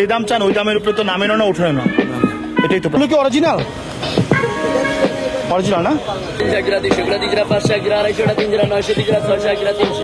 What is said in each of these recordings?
যে দাম চান ওই দামের উপরে তো নামেরও না ওঠে না, এটাই তো। কি অরিজিনাল অরিজিনাল না?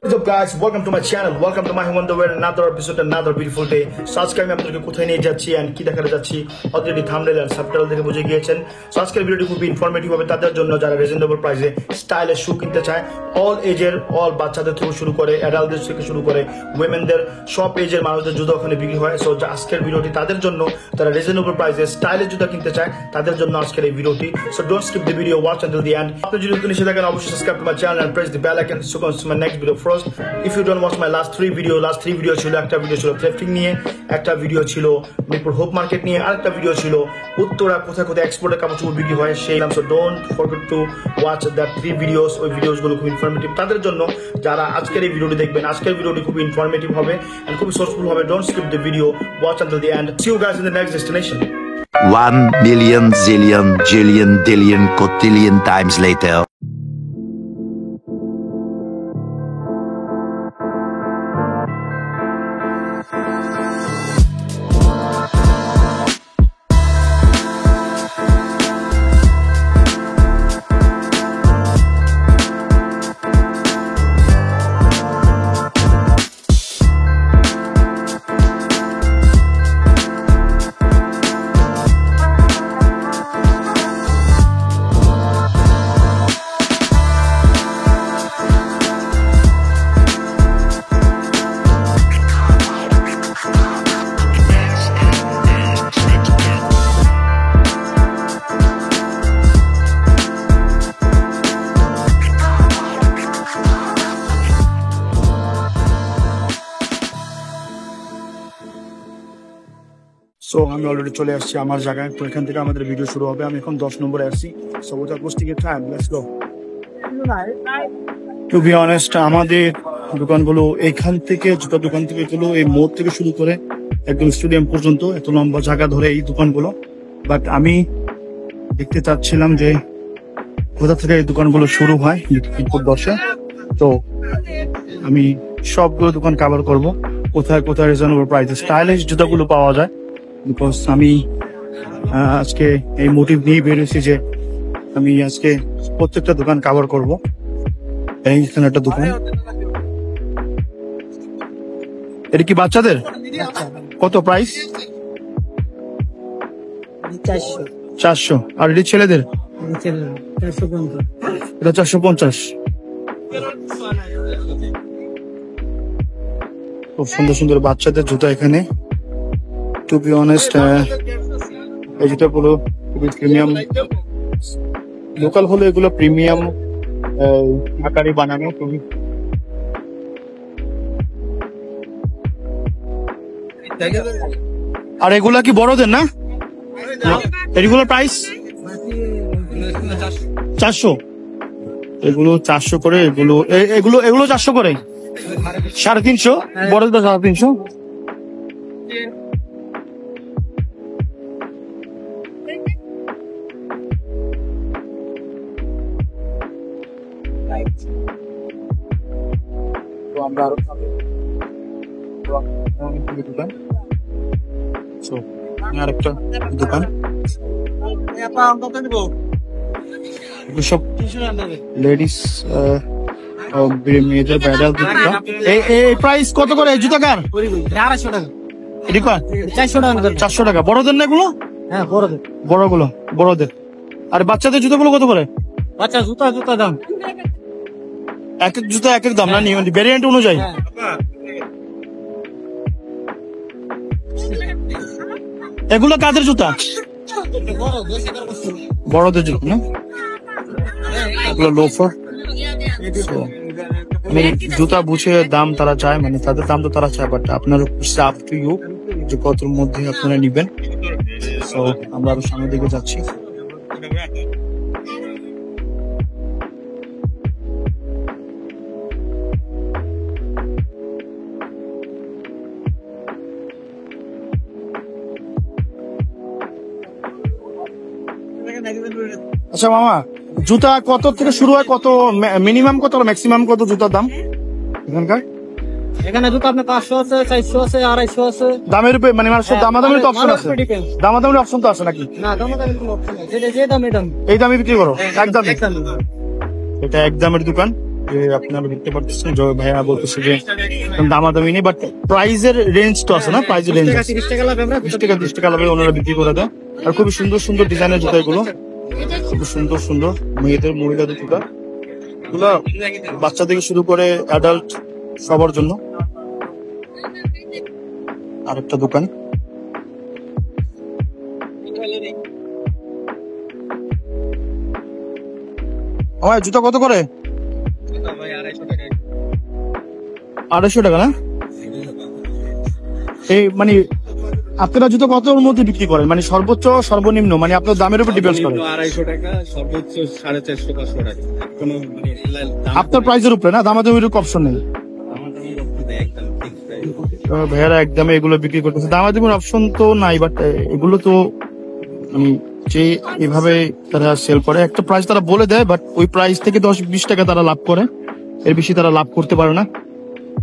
What's up guys, welcome to my channel, welcome to my wonder world, another episode, another beautiful day. So আজকে আমি আপনাদেরকে কোথায় নিয়ে যাচ্ছি and কি দেখাতে যাচ্ছি অলরেডি থাম্বনেল আর সাবটাইটেল দেখে বুঝে গিয়েছেন। সো আজকের ভিডিওটি খুব ইনফরমেটিভ হবে তাদের জন্য যারা রিজনেবল প্রাইসে স্টাইলিশ শু কিনতে চায়। অল এজের, অল বাচ্চাদের থেকে শুরু করে অ্যাডাল্টদের থেকে শুরু করে উইমেনদের, সব এজের মানুষদের জুতো ওখানে বিক্রি হয়। সো আজকের ভিডিওটি তাদের জন্য যারা রিজনেবল প্রাইসে স্টাইলিশ জুতো কিনতে চায় তাদের জন্য আজকের এই ভিডিওটি। So don't skip the video, watch until the end. আপনি যদি নতুন এসে থাকেন অবশ্যই subscribe to my channel and press the bell icon so you can my next video first. If you don't watch my last three video ছিল, একটা video ছিল thrifting নিয়ে, একটা ভিডিও ছিল মিরপুর হোপ মার্কেট নিয়ে, আর একটা ভিডিও ছিল উত্তরা কোথায় কোথায় এক্সপোর্টের কাপড় চোপড় বিক্রি হয় সেই। So don't forget to watch that three videos. ওই ভিডিওসগুলো খুব ইনফরমেটিভ তাদের জন্য যারা আজকের এই ভিডিওটি দেখবেন। আজকের ভিডিওটি খুব ইনফরমেটিভ হবে and খুব সোর্সফুল হবে। Don't skip the video, watch until the end. See you guys in the next destination. 1 million zillion jillion dillion cotillion times later. So আমি অলরেডি চলে আসছি আমার জায়গায়। তো এখান থেকে আমাদের ভিডিও শুরু হবে। আমি এখন 10 নম্বরে আসছি। So without wasting time let's go. To be honest, আমাদের দোকানগুলো এখান থেকে, জুতার দোকান থেকে গুলো এই মোড় থেকে শুরু করে একদম স্টেডিয়াম পর্যন্ত এত লম্বা জায়গা ধরে এই দোকানগুলো। বাট আমি দেখতে চাচ্ছিলাম যে কোথা থেকে এই দোকানগুলো শুরু হয় মিরপুর 10-এ। তো আমি সবগুলো দোকান কভার করব, কোথায় কোথায় রিজনেবল প্রাইসে স্টাইলিশ জুতাগুলো পাওয়া যায়। বিকজ আমি আজকে এই মোটিভ নিয়ে বেরিয়েছি যে আমি আজকে প্রত্যেকটা দোকান কভার করব। এইখানে একটা দোকান, এটা কি বাচ্চাদের? কত প্রাইস? 400। আর এটি ছেলেদের? এটা 450। খুব সুন্দর সুন্দর বাচ্চাদের জুতা এখানে। টু বি অনেস্ট, এই জুতাগুলো খুবই প্রিমিয়াম। লোকাল হলে এগুলো প্রিমিয়াম আকারে বানানো। খুবই আর এগুলা কি বড়দের না? এগুলোর প্রাইস 400। এগুলো 400 করে। এগুলো 400 করে, 350। বড়দের 350। তো আমরা দোকান, আরেকটা দোকান, সব লেডিস মেয়েদের ব্রাইডাল জুতা। এই প্রাইস কত করে জুতাকার? 250 টাকা। এটি কয় 400 টাকা। 400 টাকা। বড়দের না এগুলো? হ্যাঁ বড়দের। বড়দের। আর বাচ্চাদের জুতাগুলো কত করে? বাচ্চা জুতা দাম এক এক জুতা এক এক দাম না, ভ্যারিয়েন্ট অনুযায়ী? এগুলো কাদের জুতা? বড়দের জুতা না? এগুলো লোফার। জুতা বুঝে দাম তারা চায়, মানে তাদের দাম তো তারা চায়, বাট আপনার আপ টু ইউ যে কতর মধ্যে আপনারা নিবেন। সো আমরা আরো সামনের দিকে যাচ্ছি। আচ্ছা মামা, জুতা কত থেকে শুরু হয়, কত মিনিমাম কত ম্যাক্সিমাম কত জুতার দাম এখানকার? এখানে জুতো আপনার 500 আছে, 400 আছে, 250 আছে। দামের উপরে মানে সব দামাদামির তো অপশন মালের আছে, উপরে depend। দামাদামির অপশন তো আছে নাকি? না, দামাদামি কোনো option নাই। যে দাম এই দাম। এই দামে বিক্রি করো একদম? একদম। এটা একদমের দোকান, যে আপনারা দেখতে পাচ্ছেন যে ভাইয়া বলতেছে যে দামাদামি নেই, বাট প্রাইজের রেঞ্জ তো আছে না, প্রাইজের রেঞ্জ 30 টাকা লাভ আমরা 20 টাকা 30 টাকা লাভে ওনারা বিক্রি করে দেয়। আর খুবই সুন্দর সুন্দর ডিজাইনের জুতা এগুলো, খুব সুন্দর সুন্দর মেয়েদের মহিলাদের জুতা এগুলো, বাচ্চা থেকে শুরু করে অ্যাডাল্ট সবার জন্য। আরেকটা দোকান, আমার জুতা কত করে? 250 টাকা না? এই মানে আপনারা জুতো কতর মধ্যে বিক্রি করেন, মানে সর্বোচ্চ সর্বনিম্ন, মানে আপনার দামের উপর ডিপেন্ড করে? 250 টাকা, সর্বোচ্চ 450-500 টাকা। কোনো মানে দাম আপনার প্রাইসের উপরে না, দামাদামির অপশন নেই? দামাদামির উপরে একদম fixed price। ভাইয়ারা একদমে এগুলো বিক্রি করতেছে, দামাদামির অপশন তো নাই, বাট এগুলো তো মানে যে এভাবে তারা সেল করে, একটা প্রাইস তারা বলে দেয়, বাট ওই প্রাইস থেকে 10-20 টাকা তারা লাভ করে, এর বেশি তারা লাভ করতে পারে না।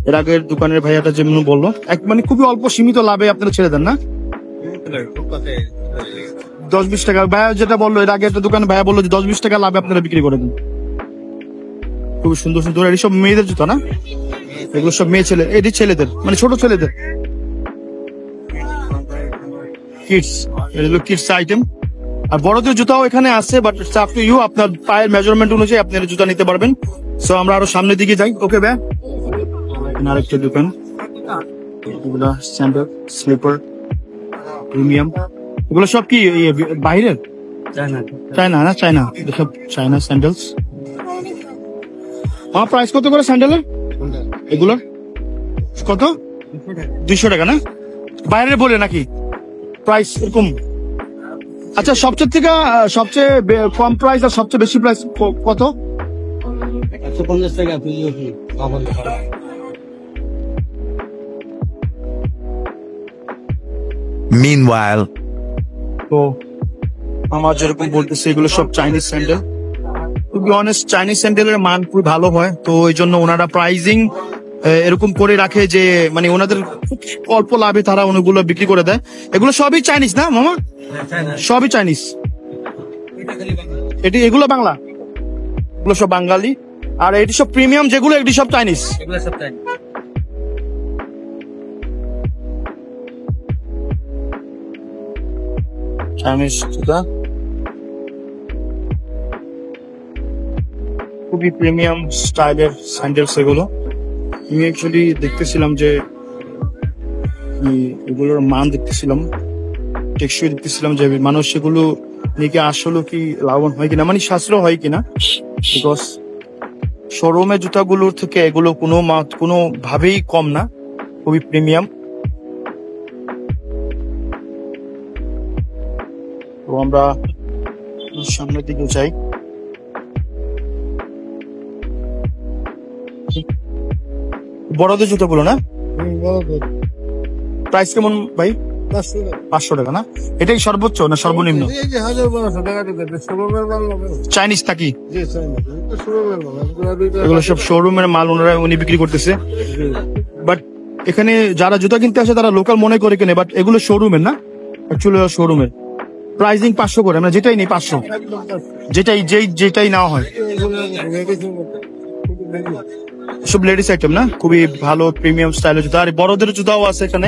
এর আগের দোকানের ভাইয়াটা যেমন বললো, এক মানে খুবই অল্প সীমিত লাভে আপনারা ছেড়ে দেন না, খুব কথায় 10-20 টাকা। ভাইয়া যেটা বললো এর আগে একটা দোকানে ভাইয়া বললো যে 10-20 টাকা লাভে আপনারা বিক্রি করে দেন। খুবই সুন্দর সুন্দর, এটি সব মেয়েদের জুতো না? এগুলো সব মেয়ে ছেলে, এটি ছেলেদের মানে ছোট ছেলেদের কিডস, এগুলো কিডস আইটেম। আর বড়দের জুতাও এখানে আছে, but it's up to you, আপনার পায়ের মেজারমেন্ট অনুযায়ী আপনি জুতা নিতে পারবেন। সো আমরা আরো সামনের দিকে যাই। ওকে ভাই, আরেকটা দোকান, এগুলো স্যান্ডেল, স্লিপার, প্রিমিয়াম, এগুলো সব কি বাইরের? চায়না না? চায়না, সব চায়না স্যান্ডেলস। আমার প্রাইস কত করে স্যান্ডেলের এগুলোর? কত? 200 টাকা না? বাইরের বলে নাকি প্রাইস এরকম? আচ্ছা, সবচেয়ে থেকে সবচেয়ে কম প্রাইস আর সবচেয়ে বেশি প্রাইস কত? 150 টাকা আপনি পাবেন। Meanwhile, তো আমার যেরকম বলতেছে এগুলো সব Chinese sandal. To be honest, Chinese স্যান্ডেলের মান খুবই ভালো হয়, তো এই জন্য ওনারা প্রাইজিং এরকম করে রাখে যে মানে ওনাদের খুব অল্প লাভে তারা ওগুলো বিক্রি করে দেয়। এগুলো সবই চাইনিজ না মামা? সবই চাইনিজ? এটি এগুলো বাংলা? এগুলো সব বাঙালি। আর এটি সব প্রিমিয়াম যেগুলো, এটি সব চাইনিজ? এগুলো সব তাই। চাইনিজ জুতা, খুবই প্রিমিয়াম স্টাইলের স্যান্ডেলস এগুলো। আমি অ্যাকচুয়ালি দেখতেছিলাম যে এগুলোর মান দেখতেছিলাম, টেকসই দেখতেছিলাম যে মানুষ এগুলো নিয়ে আসলে কি লাভবান হয় কিনা, মানে সাশ্রয় হয় কিনা, বিকজ শোরুমে জুতাগুলোর থেকে এগুলো কোনো ভাবেই কম না, খুবই প্রিমিয়াম। তো আমরা সামনের দিকে যাই। বড়দের জুতোগুলো না? প্রাইস কেমন ভাই? 500 টাকা না? এটাই সর্বোচ্চ না সর্বনিম্ন? চাইনিজ নাকি? এগুলো সব শোরুমের মাল উনি বিক্রি করতেছে, বাট এখানে যারা জুতা কিনতে আসে তারা লোকাল মনে করে কেনে, বাট এগুলো শোরুমের না, অ্যাকচুয়ালি শোরুমের। প্রাইজিং 500 করে, আমরা যেটাই নেই 500, যেটাই নেওয়া হয়। সব লেডিস আইটেম না? খুবই ভালো প্রিমিয়াম স্টাইলের জুতা। আর বড়দের জুতাও আছে এখানে,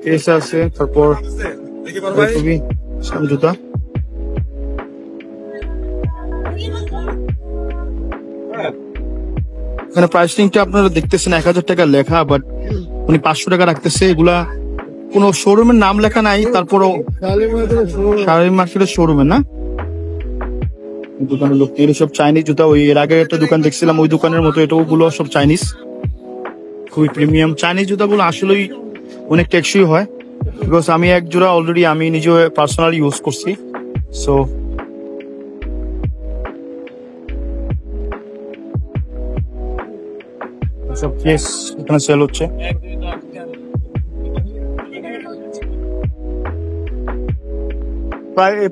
কেস আছে, তারপর খুবই জুতা। এখানে প্রাইসিংটা আপনারা দেখতেছেন 1000 টাকা লেখা, বাট উনি 500 টাকা রাখতেছে। এগুলা কোন শোরুমের নাম লেখা নাই, তারপরও শাড়ি মার্কেটের শোরুমের না দোকানের লোক। এগুলো সব চাইনিজ জুতা। ওই এর আগে একটা দোকান দেখছিলাম, ওই দোকানের মতো এটাও গুলো সব চাইনিজ, খুবই প্রিমিয়াম। চাইনিজ জুতাগুলো আসলেই অনেক টেকসই হয়, বিকজ আমি এক জোড়া অলরেডি আমি নিজে পার্সোনালি ইউজ করছি। সো সব কেস এখানে সেল হচ্ছে।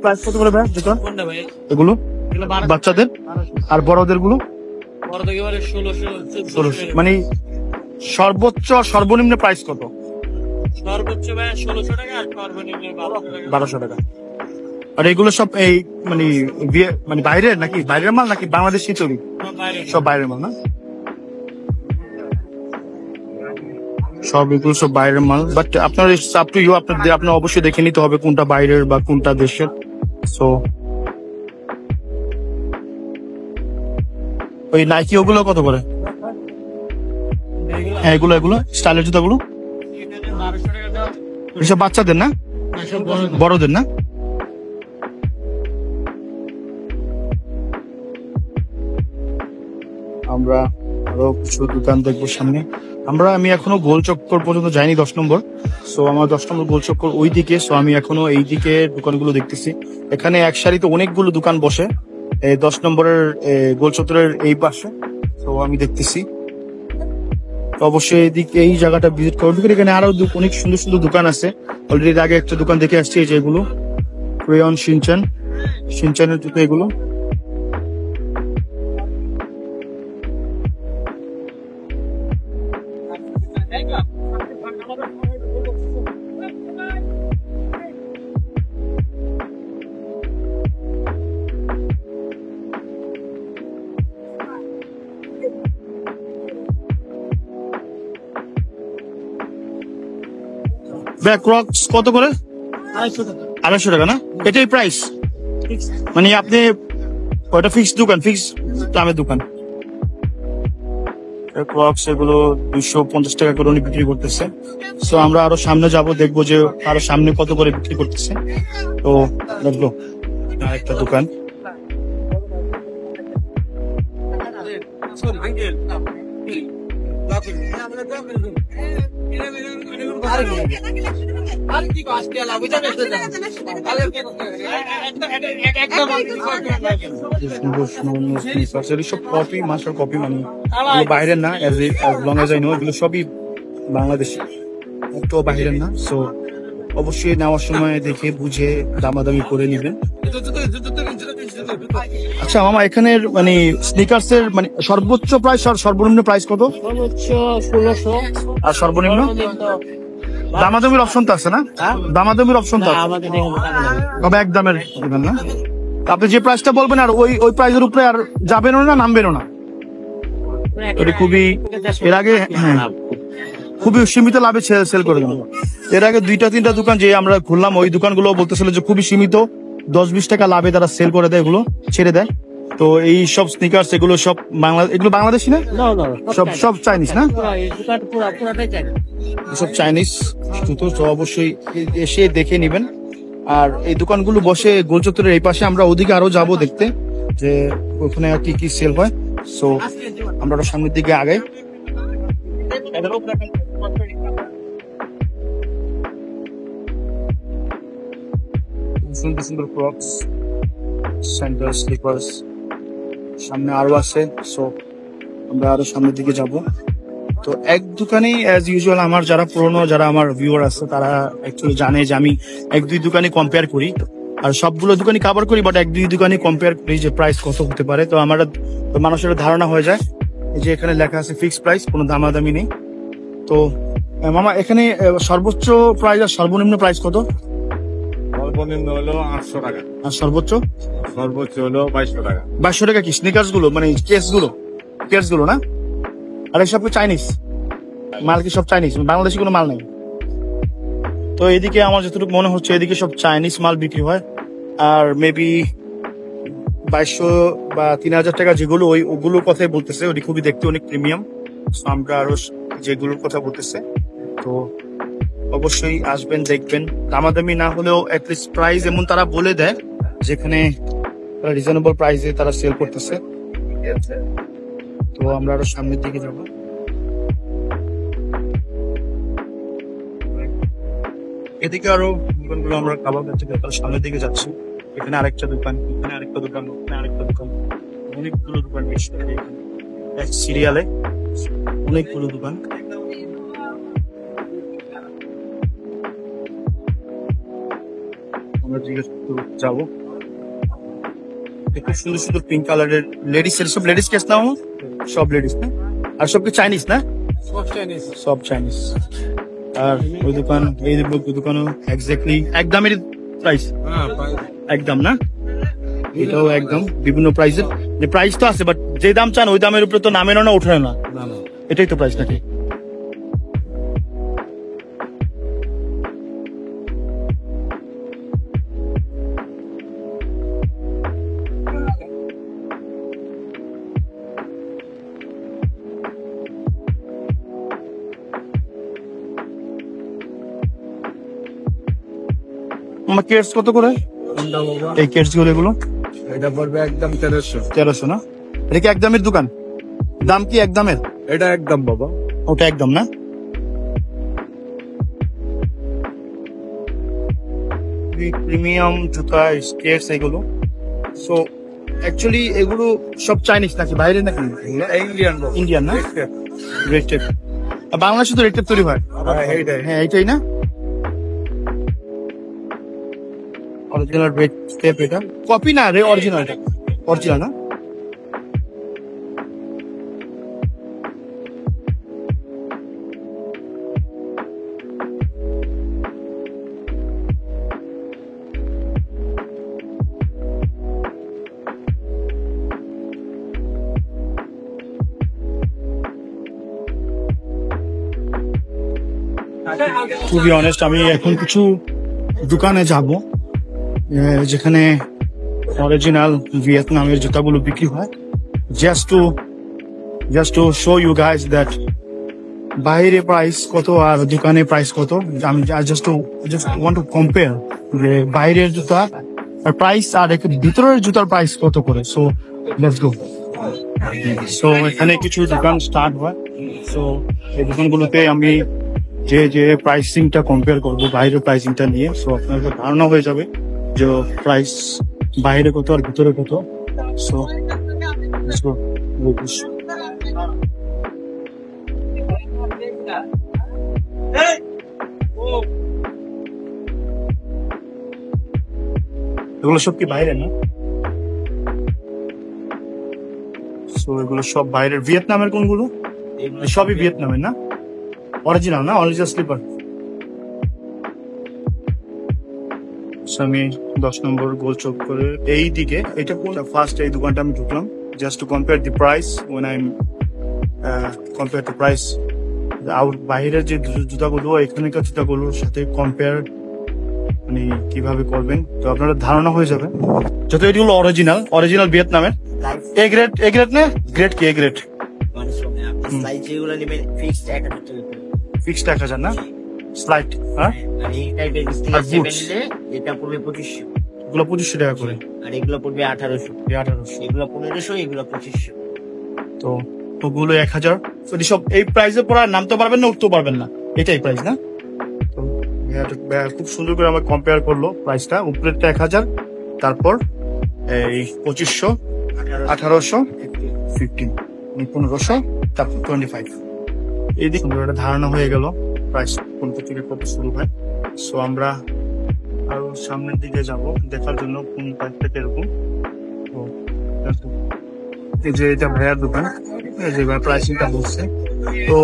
প্রাইস কত করে ভাই জুতা কোনটা ভাই? এগুলো? এগুলো 12 বাচ্চাদের আর বড়দের গুলো? বড় থেকে বলে 1600 মানে সর্বোচ্চ আর সর্বনিম্ন প্রাইস কত? সর্বোচ্চ ভাই 1600 টাকা আর সর্বনিম্ন 1200 টাকা। আর এগুলো সব এই মানে মানে বাইরের নাকি বাইরের মাল নাকি বাংলাদেশি তৈরি? সব বাইরের মাল না? সব এগুলো সব বাইরের মাল, বাট আপনার আপ টু ইউ, আপনার অবশ্যই দেখে নিতে হবে কোনটা বাইরের বা কোনটা দেশের। সো ওই নাইকি ওগুলো কত করে? হ্যাঁ এগুলো স্টাইলের জুতাগুলো 1200 টাকা দাও। এসব বাচ্চাদের না, সব বড় বড়দের না? আমরা আরো কিছু দোকান দেখবো সামনে। আমি এখনো গোল চক্কর পর্যন্ত যাইনি 10 নম্বর। সো আমার 10 নম্বর গোল চক্কর ওই দিকে। সো আমি এখনো এই দিকে দোকানগুলো দেখতেছি। এখানে এক সারিতে অনেকগুলো দোকান বসে 10 নম্বরের গোল চত্বরের এই পাশে। তো আমি দেখতেছি, তো অবশ্যই এই জায়গাটা ভিজিট করবো। এখানে আরো অনেক সুন্দর সুন্দর দোকান আছে। অলরেডি আগে একটা দোকান দেখে আসছি, এই যে এগুলো ক্রেয়ন শিনচানের জুতো এগুলো। ব্যাক ক্রক্স কত করে? 250 টাকা 250 টাকা না? এটাই প্রাইস? মানে আপনি ওটা ফিক্স দোকান, ফিক্স দামের দোকান। ক্রক্স এগুলো 250 টাকা করে উনি বিক্রি করতেছে। সো আমরা আরো সামনে যাব, দেখবো যে আরো সামনে কত করে বিক্রি করতেছে। তো দেখলো আরেকটা দোকান। সব কপি, মাস্টার কপি, মানে বাইরের না। Age long age I know এগুলো সবই বাংলাদেশি, একটু বাইরের না। সো অবশ্যই নেওয়ার সময় দেখে বুঝে দামাদামি করে নেবেন। আচ্ছা মামা, এখানের মানে স্নিকার্স এর মানে সর্বোচ্চ প্রাইস আর সর্বনিম্ন প্রাইস কত? সর্বোচ্চ 1600 আর সর্বনিম্ন? দামাদামির অপশন তো আছে না? দামাদামির অপশন তো আছে, আমাদের এখানে টাকা লাগে। তবে এক দামের দিবেন না? তো আপনি যে প্রাইসটা বলবেন আর ওই প্রাইসের উপরে আর যাবেনও না, নামবেনও না। এটা খুবই এর আগে খুবই সীমিত লাভে সেল করে দেন। এর আগে 2-3টা দোকান যে আমরা খুললাম, ওই দোকানগুলো বলতেছিল যে খুবই সীমিত 10-20 টাকা লাভে তারা সেল করে দেয়, এগুলো ছেড়ে দেয়। তো এই সব স্নিকার্স এগুলো সব এগুলো বাংলাদেশি না? সব চাইনিজ না? পুরাটাই চাই। সব চাইনিজ জুতো। তো অবশ্যই এসে দেখে নিবেন। আর এই দোকানগুলো বসে গোল চত্বরের এই পাশে। আমরা ওদিকে আরো যাব দেখতে যে ওখানে কি কি সেল হয়। সো আমরা আরো সামনের দিকে আগাই। সুন্দর সুন্দর ক্রক্স, স্যান্ডেল, স্লিপার্স সামনে আরো আছে। সো আমরা আরো সামনের দিকে যাব। তো এক দোকানেই অ্যাজ ইউজুয়াল আমার যারা পুরনো, যারা আমার ভিউয়ার আছে তারা অ্যাকচুয়ালি জানে যে আমি 1-2 দোকানে কম্পেয়ার করি, আর সবগুলো দোকানই কভার করি, বাট 1-2 দোকানে কম্পেয়ার করি যে প্রাইস কত হতে পারে। তো আমার মানুষের ধারণা হয়ে যায় এই যে এখানে লেখা আছে ফিক্স প্রাইস, কোনো দামাদামি নেই। তো মামা, এখানে সর্বোচ্চ প্রাইস আর সর্বনিম্ন প্রাইস কত? সর্বনিম্ন হলো 800 টাকা, আর সর্বোচ্চ সর্বোচ্চ হলো 2200 টাকা। 2200 টাকা কি স্নিকার্স গুলো, মানে কেস গুলো না? আর সব চাইনিজ মাল? কি সব চাইনিজ, বাংলাদেশি কোনো মাল নেই? তো এদিকে আমার যতটুকু মনে হচ্ছে এদিকে সব চাইনিজ মাল বিক্রি হয়। আর মেবি 2200 বা 3000 টাকা যেগুলো, ওগুলোর কথাই বলতেছে। ওটি খুবই দেখতে অনেক প্রিমিয়াম। আমরা আরো যেগুলোর কথা বলতেছে, তো অবশ্যই আসবেন, দেখবেন। দামাদামি না হলেও অ্যাটলিস্ট প্রাইস এমন তারা বলে দেয় যেখানে তারা রিজনেবল প্রাইসে তারা সেল করতেছে। তো আমরা আরো সামনের দিকে যাব। এদিকে আরো দোকানগুলো আমরা কাবার কাছে সামনের দিকে যাচ্ছি। এখানে আরেকটা দোকান, এখানে আরেকটা দোকান, এখানে আরেকটা দোকান, অনেকগুলো দোকান মিশে এক সিরিয়ালে, অনেকগুলো দোকান। আমরা জিজ্ঞেস যাবো। খুব সুন্দর সুন্দর পিঙ্ক কালারের লেডিস এর সব লেডিস কেস না হো? সব লেডিস না? আর সব কি চাইনিজ না? সব চাইনিজ। আর ওই দোকান এই দোকানও এক্স্যাক্টলি একদমের প্রাইস, একদম না? এটাও একদম বিভিন্ন প্রাইসের, যে প্রাইস তো আছে বাট যে দাম চান ওই দামের উপরে তো নামে না ওঠে না, এটাই তো প্রাইস নাকি? আমার কেটস কত করে? এই কেটস গুলো এগুলো এটা পড়বে একদম 1300। 1300 না? এটা কি একদমের দোকান? দাম কি একদমের? এটা একদম বাবা। ওটা একদম না? প্রিমিয়াম জুতা স্কেটস এগুলো, সো অ্যাকচুয়ালি এগুলো সব চাইনিজ নাকি বাইরে নাকি? ইন্ডিয়ান বাবা। ইন্ডিয়ান না? Red tape. বাংলাদেশে তো রেড টেপ তৈরি হয়। এইটাই। হ্যাঁ এইটাই না? অরিজিনাল রেড টেপ এটা কপি না রে, অরিজিনাল এটা অরিজিনাল না? টু বি অনেস্ট আমি এখন কিছু দোকানে যাব যেখানে অরিজিনাল ভিয়েতনামের জুতাগুলো বিক্রি হয়, just to show you guys that বাইরে প্রাইস কত আর দোকানে প্রাইস কত। আমি জাস্ট ওয়ান্ট টু কম্পেয়ার যে বাইরের জুতা আর প্রাইস আর ভিতরের জুতার প্রাইস কত করে। So let's go. সো এখানে কিছু দোকান স্টার্ট হয়, সো এই দোকানগুলোতে আমি যে প্রাইসিংটা কম্পেয়ার করবো বাইরের প্রাইসিংটা নিয়ে, সো আপনার একটা ধারণা হয়ে যাবে যে প্রাইস বাইরে কত আর ভিতরে কত। সো এগুলো সব কি বাইরে না? সো এগুলো সব বাইরের। ভিয়েতনামের কোনগুলো? সবই ভিয়েতনামের না? অরিজিনাল না? Original slipper. আমি 10 নম্বর গোল চোখ করে এই দিকে, এটা ফার্স্ট এই দোকানটা আমি ঢুকলাম just to compare the price when I compare to price. আর বাইরের যে জুতাগুলো এখানকার জুতাগুলোর সাথে কম্পেয়ার মানে কিভাবে করবেন তো আপনারা ধারণা হয়ে যাবে। যত এগুলো অরিজিনাল ভিয়েতনামের। এ গ্রেড না? গ্রেড কি এ গ্রেড? সাইজ যেগুলো নেবেন ফিক্সড 1000 টাকা। ফিক্সড 1000 না? স্লাইড হ্যাঁ? আর এই টাইপের আর স্টিল boots? নিলে এটা পড়বে 2500, এগুলো 2500 টাকা করে। আর এগুলো পড়বে 1800, 1800। এগুলো 1500, এগুলো 2500। তো ওগুলো 1000। তো সব এই প্রাইসে পড়া নামতে পারবেন না, উঠতেও পারবেন না, এটাই প্রাইস না? তো খুব সুন্দর করে আমার কম্পেয়ার করলো প্রাইসটা। উপরেরটা 1000, তারপর এই 2500, 1800, 15, 1500, তারপর 25। এই দিক সুন্দর একটা ধারণা হয়ে গেল প্রাইস কোন থেকে কত শুরু হয়। সো আমরা আরো সামনের দিকে যাব দেখার জন্য কোন প্রাইসটা কিরকম। তো এই যে এটা ভাইয়ার দোকান, এই যে প্রাইসিংটা বলছে। তো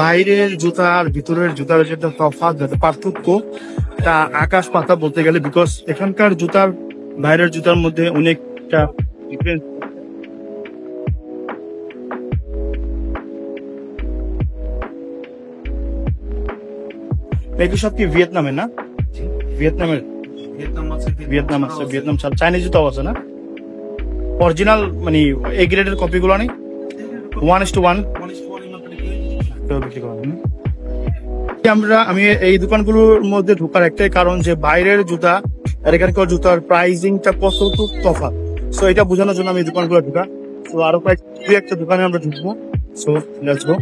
বাইরের জুতা আর ভিতরের জুতার যেটা তফাৎ, যেটা পার্থক্য, তা আকাশ পাতা বলতে গেলে, বিকজ এখানকার জুতার বাইরের জুতার মধ্যে অনেকটা ডিফারেন্স। এগুলো সব কি ভিয়েতনামের না? ভিয়েতনামের ভিয়েতনাম ছাড়া চাইনিজ জুতাও আছে না? অরিজিনাল মানে এ গ্রেডের কপি গুলো নেই? 1:1 বিক্রি করা হয়। আমি এই দোকানগুলোর মধ্যে ঢোকার একটাই কারণ যে বাইরের জুতা আর এখানকার জুতার প্রাইসিংটা কতটুকু তফাৎ, সো এটা বোঝানোর জন্য আমি এই দোকানগুলো ঢোকা। তো আরো দুই একটা দোকানে আমরা ঢুকবো। So let's go.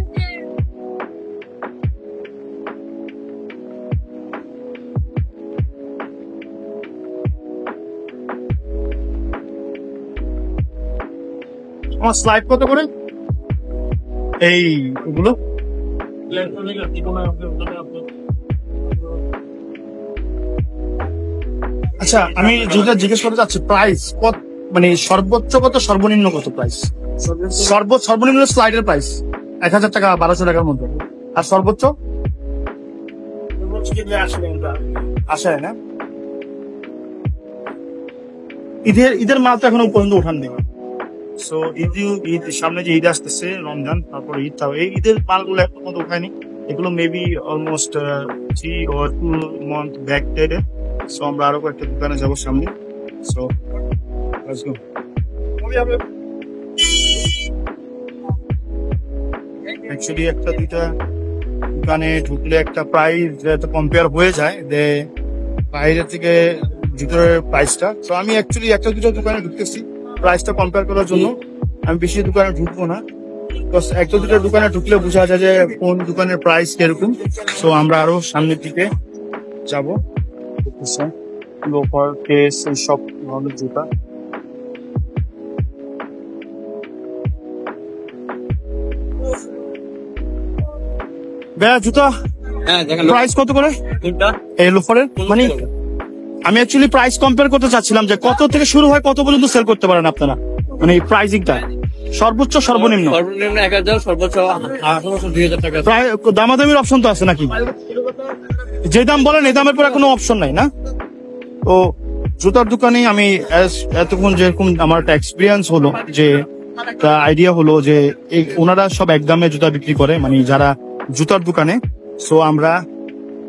আমার স্লাইড কত করে? এই ওগুলো আচ্ছা, আমি যেটা জিজ্ঞেস করতে চাচ্ছি প্রাইস মানে সর্বোচ্চ কত সর্বনিম্ন কত প্রাইস? সর্বনিম্ন স্লাইডের প্রাইস 1000 টাকা 1200 টাকার মধ্যে, আর সর্বোচ্চ আসে না। ঈদের মাল তো এখনো পর্যন্ত উঠান নেই। সো ঈদ সামনে যে ঈদ আসতেছে রমজান, তারপরে ঈদ, তাও এই ঈদের মালগুলো এখন পর্যন্ত উঠায়নি। এগুলো maybe almost 3 or 2 month back ডেটে। সো আমরা আরো কয়েকটা দোকানে যাবো সামনে। So let's go. অ্যাকচুয়ালি একটা দুইটা দোকানে ঢুকলে একটা প্রাইস কম্পেয়ার হয়ে যায় যে বাইরের থেকে ভিতরের প্রাইসটা। তো আমি অ্যাকচুয়ালি একটা দুটো দোকানে ঢুকতেছি প্রাইসটা কম্পেয়ার করার জন্য। আমি বেশি দোকানে ঢুকবো না, একটা দুটো দোকানে ঢুকলে বোঝা যায় যে কোন দোকানের প্রাইস কিরকম। সো আমরা আরো সামনের দিকে যাবো। লোফার, কেস, সব ধরনের জুতা। জুতা হ্যাঁ দেখেন প্রাইস কত করে কোনটা? এই লোফারের? মানে আমি অ্যাকচুয়ালি প্রাইস কম্পেয়ার করতে চাচ্ছিলাম যে কত থেকে শুরু হয়, কত পর্যন্ত সেল করতে পারেন আপনারা, মানে এই প্রাইসিংটা সর্বোচ্চ সর্বনিম্ন। সর্বনিম্ন 1000, সর্বোচ্চ 2000 টাকা। প্রায় দামাদামির অপশন তো আছে নাকি? যে দাম বলেন এই দামের পরে কোনো অপশন নাই না? তো জুতার দোকানে আমি এতক্ষণ যেরকম আমার একটা এক্সপিরিয়েন্স হলো, যে একটা আইডিয়া হলো যে ওনারা সব এক দামে জুতা বিক্রি করে, মানে যারা জুতার দোকানে। সো আমরা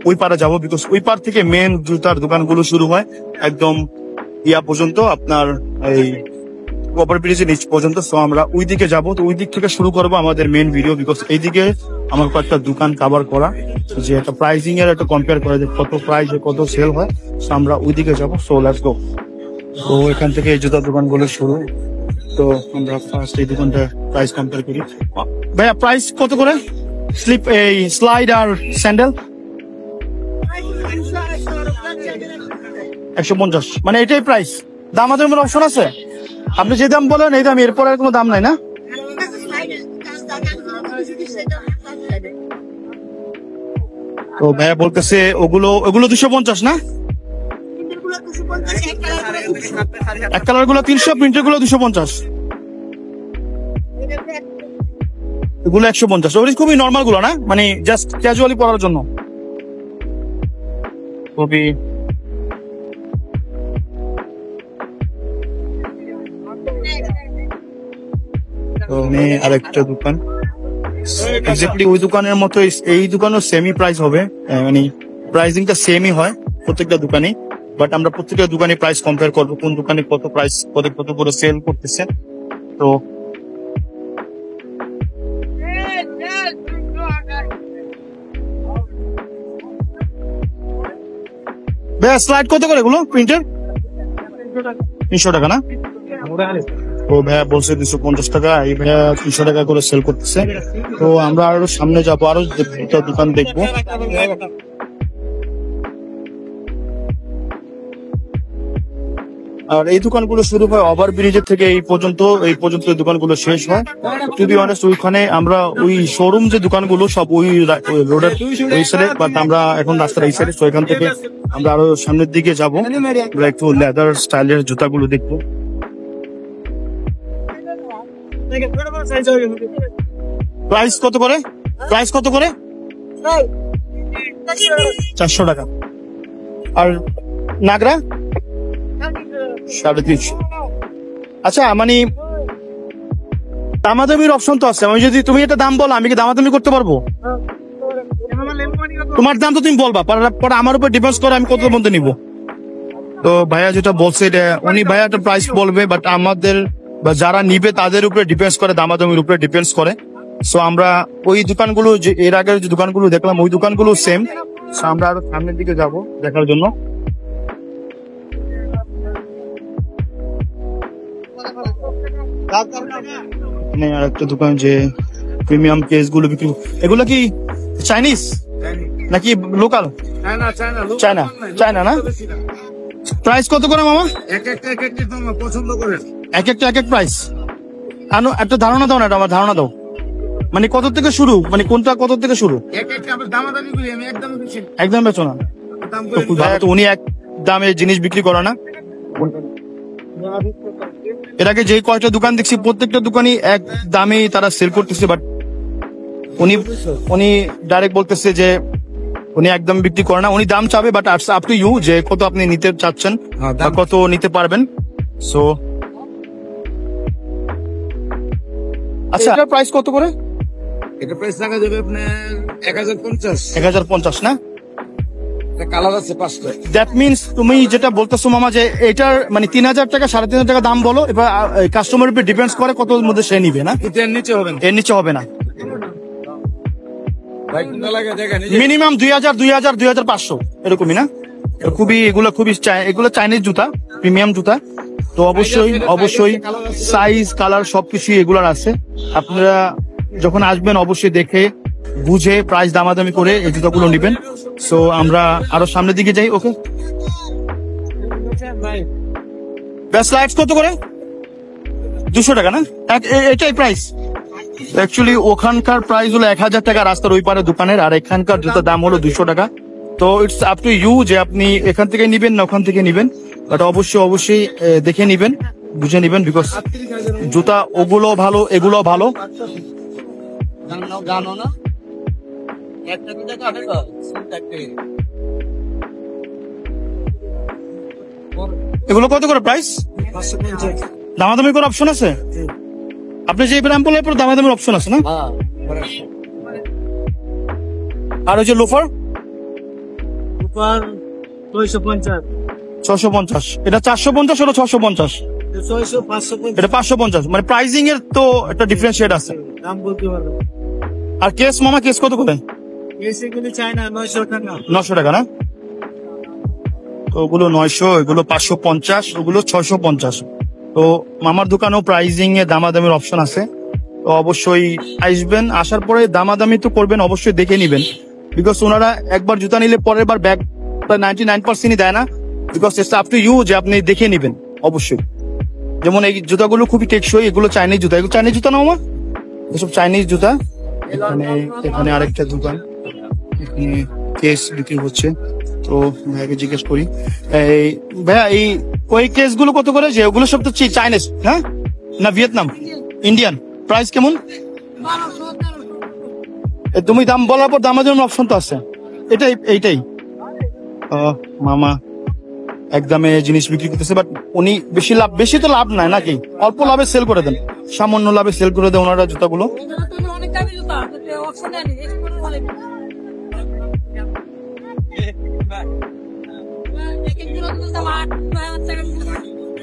ওই পারে যাবো, বিকজ ওই পার থেকে মেন জুতার দোকানগুলো শুরু হয় একদম ইয়া পর্যন্ত, আপনার এই ওভার ব্রিজের নিচ পর্যন্ত। সো আমরা ওই দিকে যাবো। তো ওই দিক থেকে শুরু করবো আমাদের মেন ভিডিও, বিকজ এইদিকে আমার কয়েকটা দোকান কভার করা, যে একটা প্রাইসিং এর একটা কম্পেয়ার করা, যে কত প্রাইস কত সেল হয়। সো আমরা ওই দিকে যাবো। So let's go. তো এখান থেকে এই জুতার দোকানগুলো শুরু। তো আমরা ফার্স্ট এই দোকানটা প্রাইস কম্পেয়ার করি। ভাইয়া প্রাইস কত করে স্লিপ এই স্লাইড আর স্যান্ডেল? 150, মানে এটাই প্রাইস? দামাদামের অপশন আছে? আপনি যে দাম বলেন এই দাম, এরপর আর কোনো দাম নাই না? তো ভাইয়া বলতেছে ওগুলো 250 না? এক কালার গুলো 300, প্রিন্টের গুলো 250, এগুলো 150। ওগুলো খুবই নর্মাল গুলো না, মানে জাস্ট ক্যাজুয়ালি পরার জন্য। খুবই আরেকটা দোকান এক্স্যাক্টলি ওই দোকানের মতো, এই দোকানও সেমি প্রাইস হবে, মানে প্রাইসিংটা সেমই হয় প্রত্যেকটা দোকানে। বাট আমরা প্রত্যেকটা দোকানে প্রাইস কম্পেয়ার করবো, কোন দোকানে কত প্রাইস কত করে সেল করতেছে। তো ভাইয়া স্লাইড কত করে এগুলো প্রিন্টের? 300 টাকা না? ও ভাইয়া বলছে 250 টাকা, এই ভাইয়া 300 টাকা করে সেল করতেছে। তো আমরা আরো সামনে যাবো, আরো দোকান দেখবো। আর এই দোকানগুলো শুরু হয় ওভার ব্রিজের থেকে এই পর্যন্ত এই দোকানগুলো শেষ হয়। টু বি অনেস্ট, ওইখানে আমরা ওই শোরুম যে দোকানগুলো সব ওই রোডের ওই সাইডে, বাট আমরা এখন রাস্তার এই সাইডে। তো এখান থেকে আমরা আরো সামনের দিকে যাবো, আমরা একটু লেদার স্টাইলের জুতাগুলো দেখবো। প্রাইস কত করে? 400 টাকা। আর নাগরা 350। আচ্ছা, মানে দামাদামির অপশন তো আছে। আমি যদি তুমি এটা দাম বলো, আমি কি দামাদামি করতে পারবো? তোমার দাম তো তুমি বলবা, পরে আমার উপর ডিপেন্ড করে আমি কত মধ্যে নিবো। তো ভাইয়া যেটা বলছে, এটা উনি ভাইয়া একটা প্রাইস বলবে, বাট আমাদের বা যারা নিবে তাদের উপরে ডিপেন্ডস করে, দামাদামির উপরে ডিপেন্ডস করে। সো আমরা ওই দোকানগুলো যে এর আগের যে দোকানগুলো দেখলাম, ওই দোকানগুলো সেম। সো আমরা আরো সামনের দিকে যাব দেখার জন্য। আর একটা দোকান যে প্রিমিয়াম কেস গুলো বিক্রি, এগুলো কি চাইনিজ নাকি লোকাল? চায়না না? প্রাইস কত করে মামা? এক একটা পছন্দ করেন, এক একটা প্রাইস। একটা ধারণা দাও না, আমার ধারণা দাও, মানে কত থেকে শুরু, মানে কোনটা কত থেকে শুরু? দামাদামি করি আমি, একদম একদম বেচো না? তো উনি এক দামে জিনিস বিক্রি করে না। এর আগে যে কয়টা দোকান দেখছি প্রত্যেকটা দোকানই এক দামে তারা সেল করতেছে, বাট উনি ডাইরেক্ট বলতেছে যে উনি একদম বিক্রি করে না, উনি দাম চাবে, বাট আপ টু ইউ যে কত আপনি নিতে চাচ্ছেন বা কত নিতে পারবেন। সো আচ্ছা, এটার প্রাইস কত করে? এটা প্রাইস টাকা দেবে আপনার 1050। 1050 না? কালার আছে 5টা। দ্যাট মিনস তুমি যেটা বলতেছো মামা যে এটার মানে 3000 টাকা 3500 টাকা দাম বলো, এবার কাস্টমারের উপর ডিপেন্ডস করে কতর মধ্যে সে নিবে না, এর নিচে হবে না। এর নিচে হবে না। ভাই কোনটা লাগে দেখেন, মিনিমাম 2000 2500 এরকমই না? এগুলো খুবই এগুলো চাইনিজ জুতা, প্রিমিয়াম জুতা। তো অবশ্যই সাইজ কালার সবকিছু এগুলোর আছে। আপনারা যখন আসবেন অবশ্যই দেখে বুঝে প্রাইস দামাদামি করে এই জুতাগুলো নেবেন। সো আমরা আরো সামনের দিকে যাই। ওকে, বেস্ট লাইটস কত করে? 200 টাকা না? এটাই প্রাইস? অ্যাকচুয়ালি ওখানকার প্রাইস হলো 1000 টাকা রাস্তার ওই পারে দোকানের, আর এখানকার জুতার দাম হলো 200 টাকা। তো ইটস আপ টু ইউ যে আপনি এখান থেকে নিবেন না ওখান থেকে নিবেন, বাট অবশ্যই দেখে নিবেন, বুঝে নিবেন, বিকজ জুতা ওগুলো ভালো এগুলো ভালো। জানো না একটা দুটো তো আগে এগুলো কত করে প্রাইস? দামাদামি করার অপশন আছে? আপনি যে ব্র্যান্ড বললেন পুরো দামাদামির অপশন আছে না? আর ওই যে লোফার 650, এটা 450, ওটা 650, এটা 550। মানে প্রাইসিং এর তো একটা ডিফারেন্সিয়েট আছে। আর কেস মামা, কেস কত করে? 900 টাকা না? তো ওগুলো 900, এগুলো 550, ওগুলো 650। তো মামার দোকানেও প্রাইসিং এ দামাদামির অপশন আছে। তো অবশ্যই আসবেন, আসার পরে দামাদামি তো করবেন, অবশ্যই দেখে নিবেন, বিকজ ওনারা একবার জুতা নিলে পরের বার ব্যাগ 99%ই দেয় না, because it's up to you যে আপনি দেখে নিবেন অবশ্যই। যেমন এই জুতাগুলো খুবই টেকসই, এগুলো চাইনিজ জুতা, এগুলো চাইনিজ জুতা না মামা? এসব চাইনিজ জুতা। এখানে আরেকটা দোকান, এখানে কেস বিক্রি হচ্ছে। তো ভাইকে জিজ্ঞেস করি, এই ভাইয়া এই ওই কেস গুলো কত করে? যে ওগুলো সব তো চাইনিজ, হ্যাঁ না ভিয়েতনাম, ইন্ডিয়ান? প্রাইস কেমন? তুমি দাম বলার পর দামের জন্য অপশন তো আছে, এইটাই। মামা একদমে জিনিস বিক্রি করতেছে, বাট উনি বেশি তো লাভ নাই নাকি? অল্প লাভে সেল করে দেন, সামান্য লাভে সেল করে দেন ওনারা জুতাগুলো।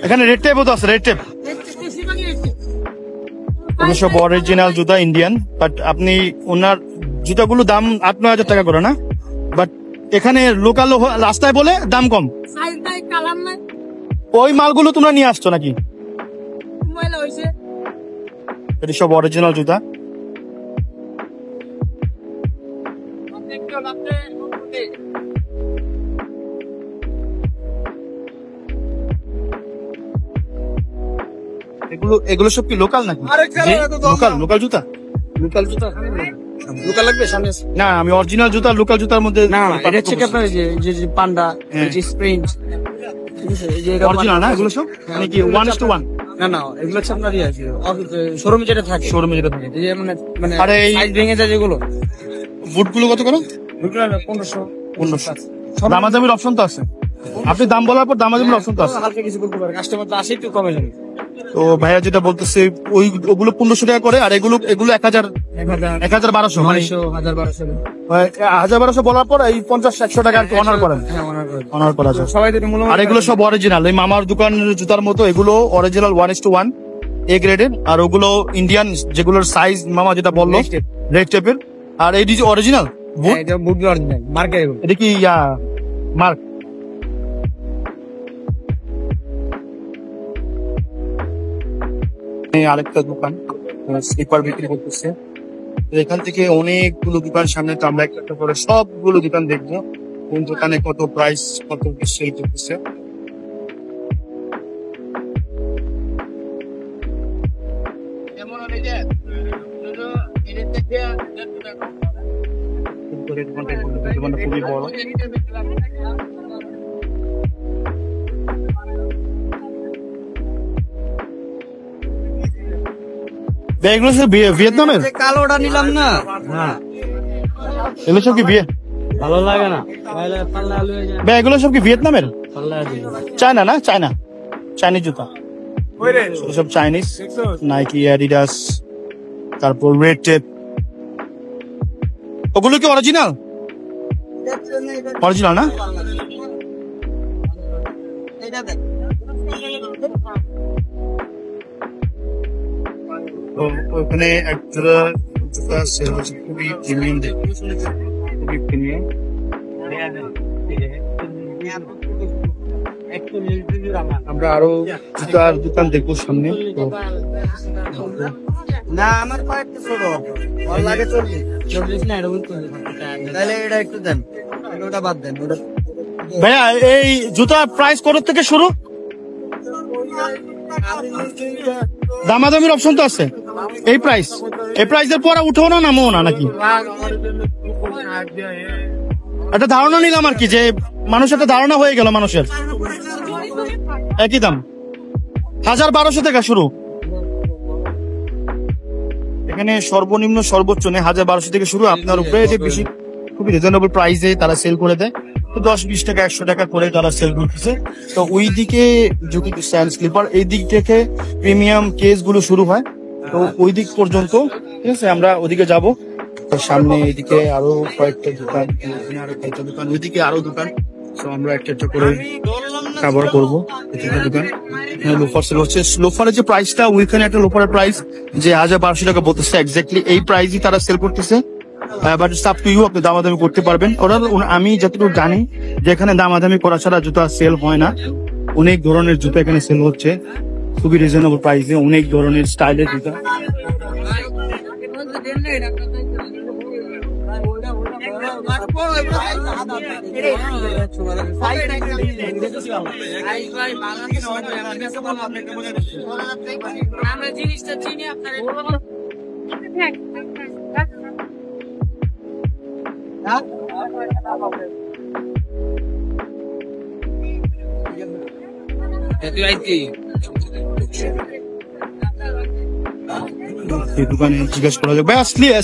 এখানে রেড টেপও তো আছে, রেড টেপ। সব অরিজিনাল জুতা ইন্ডিয়ান, বাট আপনি ওনার জুতাগুলো দাম 8-9 হাজার টাকা করে না, বাট এখানে লোকাল রাস্তায় বলে দাম কম। ওই মালগুলো তোমরা নিয়ে আসছো নাকি? এটা সব অরিজিনাল জুতা। এগুলো সব কি লোকাল নাকি? লোকাল জুতা? লোকাল লাগবে সামনে? না, আমি অরিজিনাল জুতা লোকাল জুতার মধ্যে এটা হচ্ছে কি আপনার যে পান্ডা স্প্রিন্ট অরিজিনাল না এগুলো সব? মানে কি 1:1? না এগুলো হচ্ছে আপনার শোরুমে যেটা থাকে, এই যে মানে আরে এই সাইজ ভেঙে যায় যেগুলো। বুটগুলো কত করে? 1500। দামাদামির অপশন তো আছে, আপনি দাম বলার পর দামাদামির অপশন তো আছে। হালকা কিছু বলতে পারে, কাস্টমার তো আসে একটু কমে যাবে। তো ভাইয়া যেটা বলতেছে ওগুলো 1500 টাকা করে, আর এগুলো 1200, মানে 1200 বলার পর এই 50-100 টাকা আর কি অনার করেন। অনার করা যায় সবাই তো মূল্য। আর এগুলো সব অরিজিনাল, এই মামার দোকানের জুতার মতো এগুলো অরিজিনাল 1:1 এ গ্রেডের। আর ওগুলো ইন্ডিয়ান, যেগুলোর সাইজ মামা যেটা বললো রেড টেপের। আর এই যে অরিজিনাল বুট, এটা বুট অরিজিনাল মার্কের এগুলো। এটা কি মার্ক? আরেকটা দোকান স্লিপার বিক্রি করতেছে। এখান থেকে অনেকগুলো দোকান সামনে, তো আমরা একটা করে সবগুলো দোকান দেখবো, কোন দোকানে কত প্রাইস, কত সেল করতেছে। খুবই বড়। ভাই এগুলো সব ভিয়েতনামের? যে কালোটা নিলাম না, হ্যাঁ এগুলো সব কি ভালো লাগে না, তাহলে পাল্লা আলু হয়ে যায়, ভাই এগুলো সব কি ভিয়েতনামের? পাল্লা আলু। চায়না না? চাইনিজ জুতা, এগুলো সব চাইনিজ। নাইকি, অ্যাডিডাস, তারপর রেড টেপ। ওগুলো কি অরিজিনাল? অরিজিনাল না? তো ওখানে একটা জুতা সেল হচ্ছে, খুবই প্রিমিয়াম, খুবই প্রিমিয়াম। আমরা আরো জুতার দোকান দেখবো সামনে। তো না আমার পা একটু ছোট, ভালো লাগে 40 না, এটা বলতে তাহলে এটা একটু দেন, ওটা বাদ দেন। ওটা ভাইয়া এই জুতার প্রাইস কত থেকে শুরু? দামাদামির অপশন তো আছে। এই প্রাইসের পরে উঠেও না নামও না নাকি? একটা ধারণা নিলাম আর কি, যে মানুষ একটা ধারণা হয়ে গেল মানুষের। একই দাম 1200 টাকা শুরু। এখানে সর্বনিম্ন সর্বোচ্চ নেই, 1200 থেকে শুরু। আপনার উপরে যে বেশি, খুবই রিজনেবল প্রাইসে তারা সেল করে দেয়। তো 10-20 টাকা 100 টাকা করে তারা সেল করতেছে। তো ওই দিকে যদি স্যান্ড স্লিপার, এই দিক থেকে প্রিমিয়াম কেস গুলো শুরু হয়। তো ওই দিক পর্যন্ত, ঠিক আছে, আমরা ওদিকে যাব। তো সামনে এইদিকে আরো কয়েকটা দোকান, আরো কয়েকটা দোকান, ওইদিকে আরো দোকান। তো আমরা একটা একটা করে কভার করবো। দোকান লোফার সেল হচ্ছে। লোফারের যে প্রাইসটা, ওইখানে একটা লোফারের প্রাইস যে 1200 টাকা বলতেছে, এক্স্যাক্টলি এই প্রাইসই তারা সেল করতেছে। But it's up to you, আপনি দামাদামি করতে পারবেন। আমি যতটুকু জানি যে এখানে দামাদামি করা ছাড়া জুতা সেল হয় না। অনেক ধরনের জুতা এখানে সেল হচ্ছে, খুবই রিজনেবল প্রাইসে, অনেক ধরনের স্টাইলের জুতা। আমরা জিনিসটা চিনি আপনার এই দোকানে জিজ্ঞাসা করা যাবে,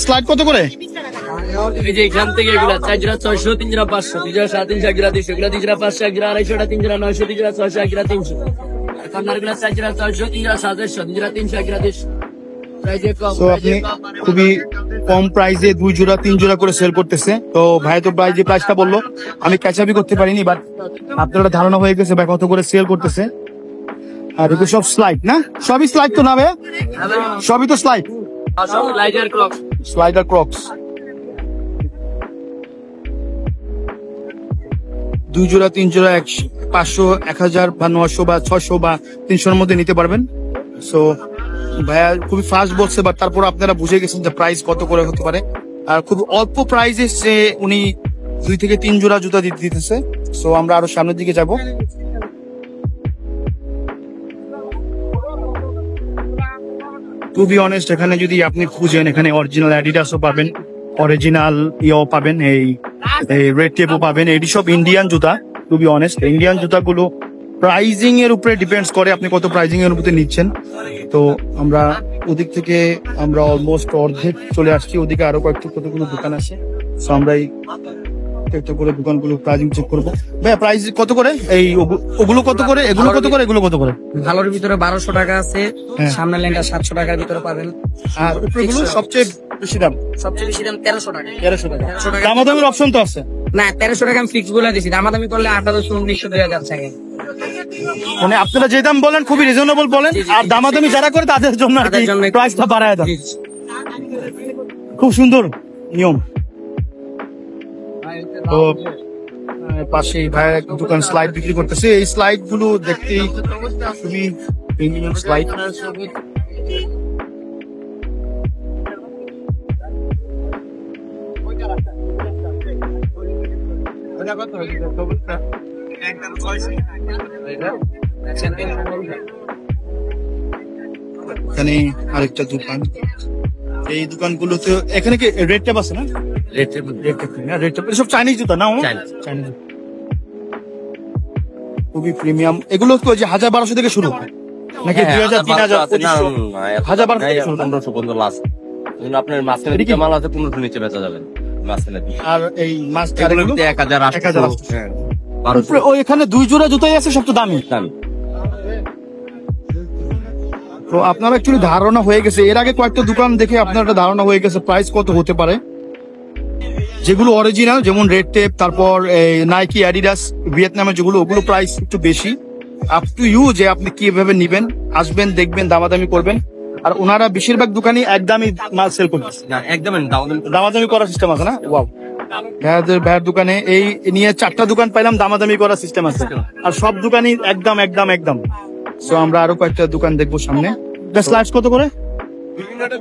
স্লাইড কত করে? এই যে এখান থেকে এগুলা 4,600, 3,500, 3,500, 3,200, 3,500, 2,200, 3,900, 3,600, 3,300। কর্নারগুলা 4,600, 3,700, 3,300, 3,200। তো আপনি খুবই কম প্রাইসে 2 জোড়া 3 জোড়া করে সেল করতেছে। তো ভাই তো প্রাইস, যে প্রাইসটা বললো আমি ক্যাচাপই করতে পারিনি, বাট আপনার ধারণা হয়ে গেছে ভাই কত করে সেল করতেছে। আর এগুলো সব স্লাইড না? সবই স্লাইড তো না ভাই? সবই তো স্লাইড, স্লাইডার ক্রক্স। 2 জোড়া 3 জোড়া 500, 1000 বা 900 বা 600 বা 300 মধ্যে নিতে পারবেন। সো ভাইয়া খুবই ফাস্ট বলছে, বাট তারপর আপনারা বুঝে গেছেন যে প্রাইস কত করে হতে পারে। আর খুব অল্প প্রাইসে সে উনি 2 থেকে 3 জোড়া জুতা দিতেছে। সো আমরা আরো সামনের দিকে যাব। টু বি অনেস্ট, এখানে যদি আপনি খুঁজেন, এখানে অরিজিনাল অ্যাডিডাসও পাবেন, অরিজিনাল ইয়েও পাবেন, এই রেড টেপও পাবেন। এটি সব ইন্ডিয়ান জুতা। টু বি অনেস্ট, ইন্ডিয়ান জুতাগুলো প্রাইজিং এর উপরে ডিপেন্ডস করে, আপনি কত প্রাইজিং এর উপরে নিচ্ছেন। তো আমরা ওদিক থেকে আমরা অলমোস্ট অর্ধেক চলে আসছি। ওদিকে আরো কতগুলো দোকান আছে। তো আমরা এই একটা করে দোকানগুলো প্রাইজিং চেক করবো। ভাই প্রাইস কত করে? এই ওগুলো কত করে, এগুলো কত করে, এগুলো কত করে? ভালোর ভিতরে 1200 টাকা আছে, হ্যাঁ। সামনের লাইনটা 700 টাকার ভিতরে পাবেন। আর উপরেগুলো সবচেয়ে বেশি দাম সবচেয়ে বেশি দাম 1300 টাকা। 1300 টাকা। 1300 টাকা। দামাদামির অপশন তো আছে? না, 1300 টাকা আমি ফিক্স বলে দিছি, দামাদামি করলে 1800, 1900, 2000 টাকা। মানে আপনারা যে দাম বলেন খুবই রিজনেবল বলেন, আর দামাদামি যারা করে তাদের জন্য আর তাদের জন্য কি একটু- প্রাইসটা বাড়ায় দেন। খুব সুন্দর নিয়ম। তো পাশেই ভাইয়ের একটা দোকান স্লাইড বিক্রি করতেছে। এই স্লাইড গুলো দেখতে খুবই প্রিমিয়াম স্লাইড। এখানে আরেকটা দোকান। এই দোকানগুলোতে এখানে কি রেড টেপ আছে না? রেড টেপ সব চাইনিজ জুতা না? চাইনিজ খুবই প্রিমিয়াম। এগুলো তো যে 1200 থেকে শুরু, নাকি 2000 3000 2500 1000 1500 পর্যন্ত লাস্ট। আপনার মাঝখানে দিকে মাল আছে 1500 নিচে বেচা যাবে মাঝখানে দিকে। আর এই মাছ এগুলোর মধ্যে 1000 800 উপরে ওই এখানে 2 জোড়া জুতাই আছে সবচেয়ে দামি। দামি। তো আপনার অ্যাকচুয়ালি ধারণা হয়ে গেছে, এর আগে কয়েকটা দোকান দেখে আপনার একটা ধারণা হয়ে গেছে প্রাইস কত হতে পারে। যেগুলো অরিজিনাল যেমন রেড টেপ, তারপর নাইকি, অ্যাডিডাস, ভিয়েতনামের যেগুলো ওগুলো প্রাইস একটু বেশি। আপ টু ইউ যে আপনি কিভাবে নিবেন, আসবেন, দেখবেন, দামাদামি করবেন। আর ওনারা বেশিরভাগ দোকানই একদমই মাল সেল করতেছে, না একদম দামাদামি করার সিস্টেম আছে না। ওয়াও, ভাইয়ের দোকানে এই নিয়ে 4টা দোকান পাইলাম, দামাদামি করার সিস্টেম আছে। আর সব দোকানই একদম একদম একদম। সো আমরা আরো কয়েকটা দোকান দেখবো সামনে। স্লাইডস কত করে?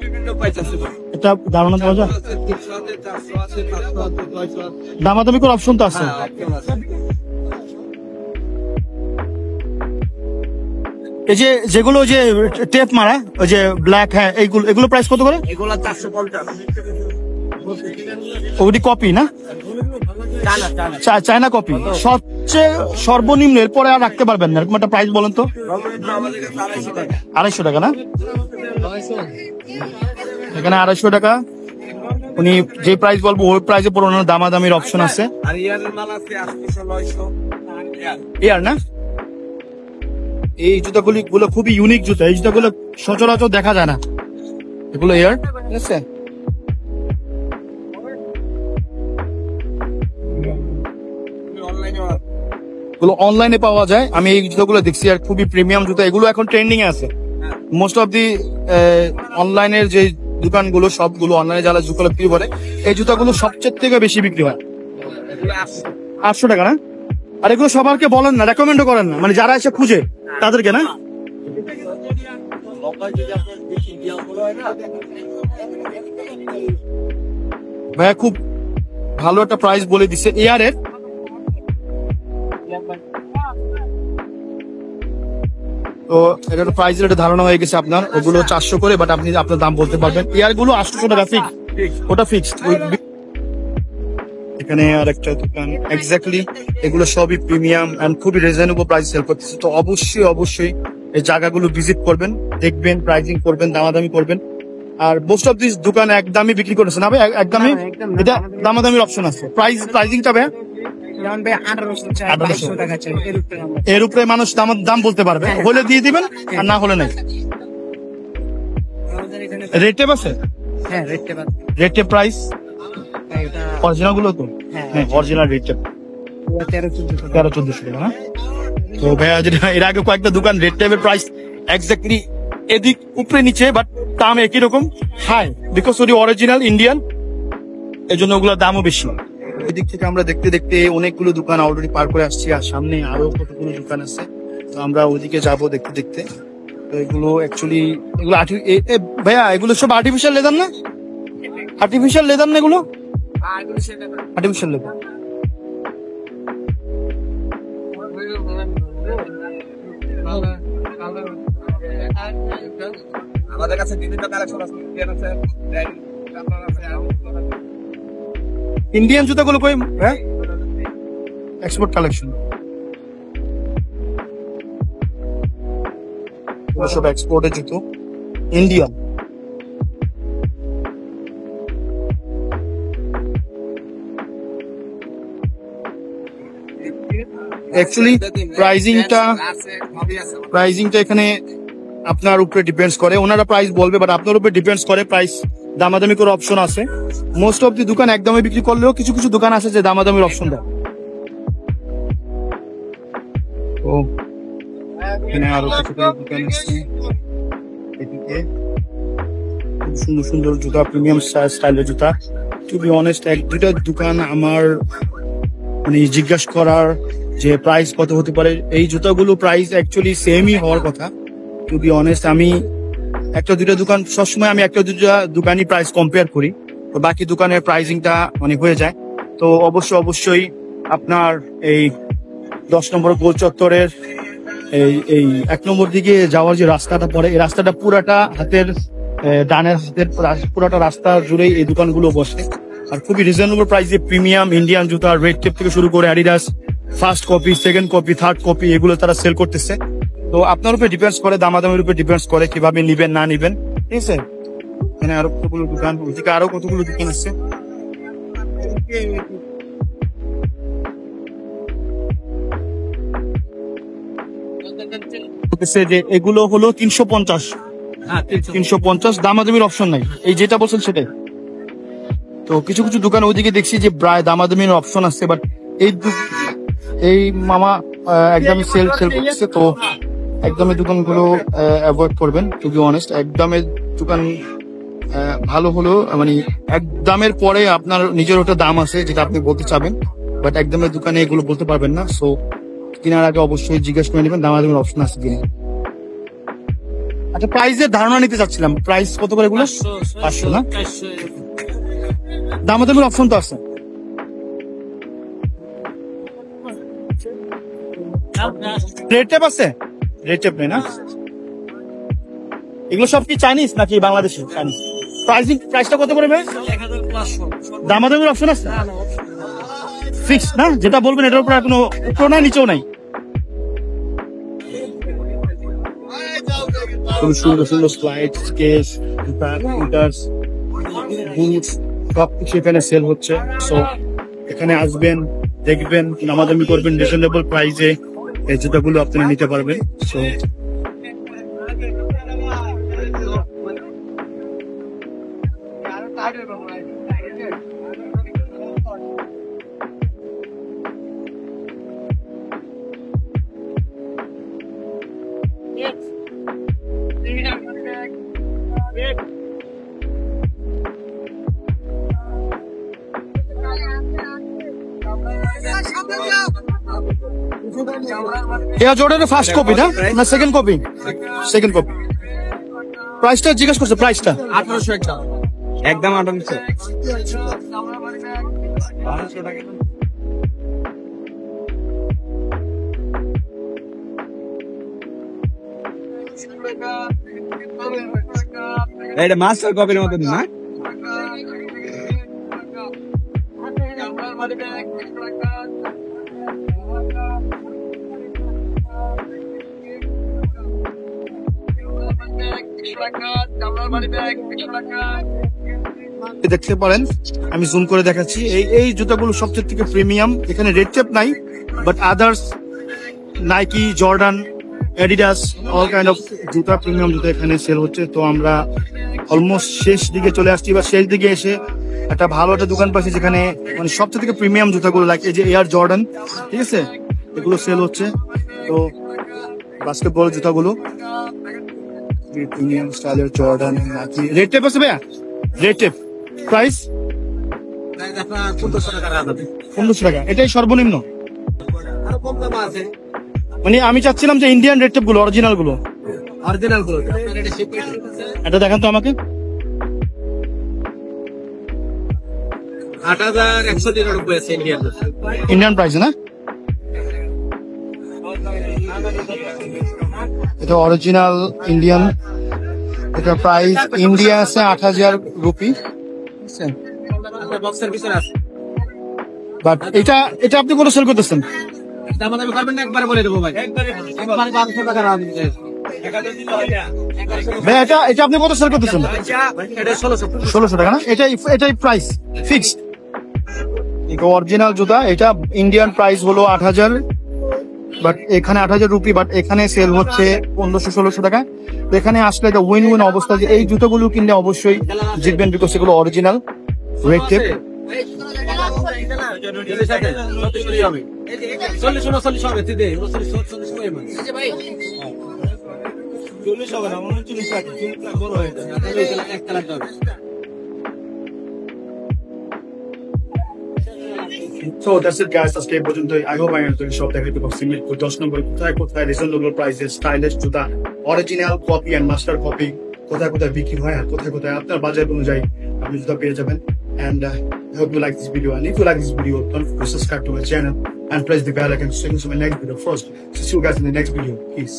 বিভিন্ন প্রাইস আছে। এটা ধারণা দেওয়া যায়? দামাদামি করার অপশন তো আছে। এই যে যেগুলো যে টেপ মারা ওই যে ব্ল্যাক, হ্যাঁ এগুলো প্রাইস কত করে? এগুলা 450। ওটি কপি না, চায়না কপি, সবচেয়ে সর্বনিম্ন। এরপরে আর রাখতে পারবেন না এরকম একটা প্রাইস বলেন তো। 250 টাকা না, এখানে 250 টাকা। উনি যে প্রাইস বলবো ওই প্রাইসে পরে ওনার দামাদামির অপশন আছে। আর ইয়ারের মাল আছে 800 900। ইয়ার না, এই জুতাগুলো খুবই ইউনিক জুতা। এই জুতাগুলো সচরাচর দেখা যায় না, এগুলো ইয়ার, ঠিক আছে। এগুলো অনলাইনে পাওয়া যায়, আমি এই জুতাগুলো দেখছি আর খুবই প্রিমিয়াম জুতা। এগুলো এখন ট্রেন্ডিং এ আছে। মোস্ট অফ দি অনলাইনের যে দোকানগুলো সবগুলো অনলাইনে যারা জুতা বিক্রি করে এই জুতাগুলো সবচেয়ে থেকে বেশি বিক্রি হয়। 800 টাকা না। আর এগুলো সবারকে বলেন না, রেকমেন্ডও করেন না, মানে যারা এসে খুঁজে তাদেরকে না। ভাইয়া খুব ভালো একটা প্রাইস বলে দিছে এয়ারের। তো এটা প্রাইসের একটা ধারণা হয়ে গেছে আপনার। ওগুলো 400 করে, বাট আপনি আপনার দাম বলতে পারবেন। এয়ার গুলো 800 টাকা ফিক্স, ওটা ফিক্সড। এখানে আর একটা দোকান, এক্স্যাক্টলি এগুলো সবই প্রিমিয়াম এন্ড খুবই রিজনেবল প্রাইস সেল করতেছে। তো অবশ্যই এই জায়গাগুলো ভিজিট করবেন, দেখবেন, প্রাইসিং করবেন, দামাদামি করবেন। আর মোস্ট অফ দিস দোকান একদমই বিক্রি করতেছে না ভাই, একদমই। এটা দামাদামির অপশন আছে। প্রাইসিংটা ভাই এর উপরে মানুষ দাম বলতে পারবে, হলে দিয়ে দিবেন আর না হলে নাই। রেড টেপ আছে, রেড টেপ প্রাইস অরিজিনাল গুলো তো, হ্যাঁ অরিজিনাল রেড টেপ 1300-1400 টাকা না। তো ভাইয়া যেটা এর আগে কয়েকটা দোকান রেড টেপের প্রাইস এক্স্যাক্টলি এদিক উপরে নিচে, বাট দাম একই রকম হাই, বিকজ ওটি অরিজিনাল ইন্ডিয়ান, এই জন্য ওগুলোর দামও বেশি। এদিক থেকে আমরা দেখতে দেখতে অনেকগুলো দোকান অলরেডি পার করে আসছি, আর সামনে আরো কতগুলো দোকান আছে। তো আমরা ওইদিকে যাবো দেখতে দেখতে। তো এগুলো অ্যাকচুয়ালি এগুলো ভাইয়া এগুলো সব আর্টিফিশিয়াল লেদার না? আর্টিফিশিয়াল লেদার না এগুলো? Artificial leather. আমাদের কাছে বিভিন্ন কালেকশন আছে। ইন্ডিয়ান জুতাগুলো কই? হ্যাঁ, এক্সপোর্ট কালেকশন, সব এক্সপোর্টের জুতো, ইন্ডিয়ান। অ্যাকচুয়ালি প্রাইজিংটা এখানে আপনার উপরে ডিপেন্ডস করে। ওনারা প্রাইস বলবে, বাট আপনার উপরে ডিপেন্ডস করে। প্রাইস দামাদামি করার অপশন আছে। মোস্ট অফ দি দোকান একদমই বিক্রি করলেও কিছু কিছু দোকান আছে যে দামাদামির অপশন দেয়। তো এখানে আরো কিছু দোকান আছে, এদিকে খুব সুন্দর সুন্দর জুতা, প্রিমিয়াম স্টাইলের জুতা। টু বি অনেস্ট, 1-2টা দোকান আমার মানে জিজ্ঞাসা করার যে প্রাইস কত হতে পারে। এই জুতাগুলো প্রাইস অ্যাকচুয়ালি সেমই হওয়ার কথা। টু বি অনেস্ট, আমি 1-2টা দোকান সবসময় আমি 1-2টা দোকানই প্রাইস কম্পেয়ার করি, তো বাকি দোকানের প্রাইসিংটা মানে হয়ে যায়। তো অবশ্যই আপনার এই 10 নম্বর গোল চত্বরের এই 1 নম্বর দিকে যাওয়ার যে রাস্তাটা পড়ে, এই রাস্তাটা পুরাটা ডানের হাতের পুরাটা রাস্তা জুড়েই এই দোকানগুলো বসে। আর খুবই রিজনেবল প্রাইসে প্রিমিয়াম ইন্ডিয়ান জুতা, রেড টেপ থেকে শুরু করে Adidas, first copy, second copy, third copy, এগুলো তারা সেল করতেছে। তো আপনার উপরে ডিপেন্ডস করে, দামাদামির উপরে ডিপেন্ডস করে কিভাবে নিবেন না নিবেন, ঠিক আছে। এখানে আরো কতগুলো দোকান, ওইদিকে আরো কতগুলো দোকান আছে। যে এগুলো হলো 350, 350, দামাদামির অপশন নাই, এই যেটা বলছেন সেটাই। তো কিছু কিছু দোকান ওইদিকে দেখছি যে প্রায় দামাদামির অপশন আছে, বাট এই মামা একদমই সেল করতেছে। তো একদমই দোকানগুলো অ্যাভয়েড করবেন, টু বি অনেস্ট। একদমের দোকান ভালো হলো, মানে একদমের পরে আপনার নিজের একটা দাম আছে যেটা আপনি বলতে চাবেন, বাট একদমের দোকানে এগুলো বলতে পারবেন না। সো কেনার আগে অবশ্যই জিজ্ঞেস করে নেবেন দামাদামির অপশন আছে কিনা। আচ্ছা, প্রাইসের ধারণা নিতে চাচ্ছিলাম, প্রাইস কত করে এগুলো? 500 না? দামাদামির অপশন তো আছে। রেড টেপ আছে? রেড টেপ নেই না? এগুলো সব কি চাইনিজ নাকি বাংলাদেশি? চাইনিজ। প্রাইসটা কত করে ভাই? দামাদামির অপশন আছে? ফিক্স না? যেটা বলবেন এটার উপর কোনো উপর নাই নিচেও নাই। খুব সুন্দর সুন্দর স্লাইড, কেস, সব কিছু এখানে সেল হচ্ছে। সো এখানে আসবেন, দেখবেন, দামাদামি করবেন, রিজনেবল প্রাইসে এই জুতাগুলো আপনারা নিতে পারবেন। সো এয়ার জর্ডানের ফার্স্ট কপি না সেকেন্ড কপি? Second copy. প্রাইসটা জিজ্ঞেস করছে, প্রাইসটা 1800 একদম 1800। এটা মাস্টার কপির মতন না? দেখতে পারেন, আমি জুম করে দেখাচ্ছি। এই জুতাগুলো সবচেয়ে থেকে প্রিমিয়াম। এখানে রেড টেপ নাই, but others Nike, Jordan, Adidas, all kind of জুতা, প্রিমিয়াম জুতা এখানে সেল হচ্ছে। তো আমরা অলমোস্ট শেষ দিকে চলে আসছি, বা শেষ দিকে এসে একটা ভালো একটা দোকান পাচ্ছি যেখানে মানে সবচেয়ে থেকে প্রিমিয়াম জুতাগুলো, লাইক এই যে এয়ার জর্ডান, ঠিক আছে, এগুলো সেল হচ্ছে। তো বাস্কেটবল জুতাগুলো প্রিমিয়াম স্টাইলের জর্ডান, নাকি। রেড টেপ আছে ভাইয়া? রেড টেপ প্রাইস 1500 টাকা। এটাই সর্বনিম্ন? মানে আমি চাচ্ছিলাম যে ইন্ডিয়ান রেড টেপ গুলো, অরিজিনাল গুলো। এটা দেখান তো আমাকে। 8199 আছে ইন্ডিয়ান প্রাইস না? এটা অরিজিনাল ইন্ডিয়ান। এটা প্রাইস ইন্ডিয়া আছে 8000 রুপি। বক্সের ভিতরে আছে। বাট এটা আপনি কত সেল করতেছেন? দামাদামি করবেন না, একবার বলে দেবো ভাই। একবারে 500 টাকা রাখুন। ভাই এটা আপনি কত সেল করতেছেন? এটা 1600 টাকা না? এটাই প্রাইস ফিক্সড। অরিজিনাল জুতা, এটা ইন্ডিয়ান প্রাইস হলো 8000, বাট এখানে 8000 রুপি, বাট এখানে সেল হচ্ছে 1500-1600 টাকা। তো এখানে আসলে একটা উইন উইন অবস্থা, যে এই জুতোগুলো কিনলে অবশ্যই জিতবেন, বিকজ এগুলো original red tape. So that's it guys, আজকে এই পর্যন্তই। I hope I answered সব দেখাইতে পারছি। মিরপুর 10 নম্বর কোথায় কোথায় রিজনেবল প্রাইসে স্টাইলিশ জুতা, original copy and master copy কোথায় কোথায় বিক্রি হয়, আর কোথায় কোথায় আপনার বাজেট অনুযায়ী আপনি জুতা পেয়ে যাবেন। And I hope you like this video, and if you like this video, don't forget to subscribe to my channel and press the bell icon to see my next video first. So see you guys in the next video. Peace.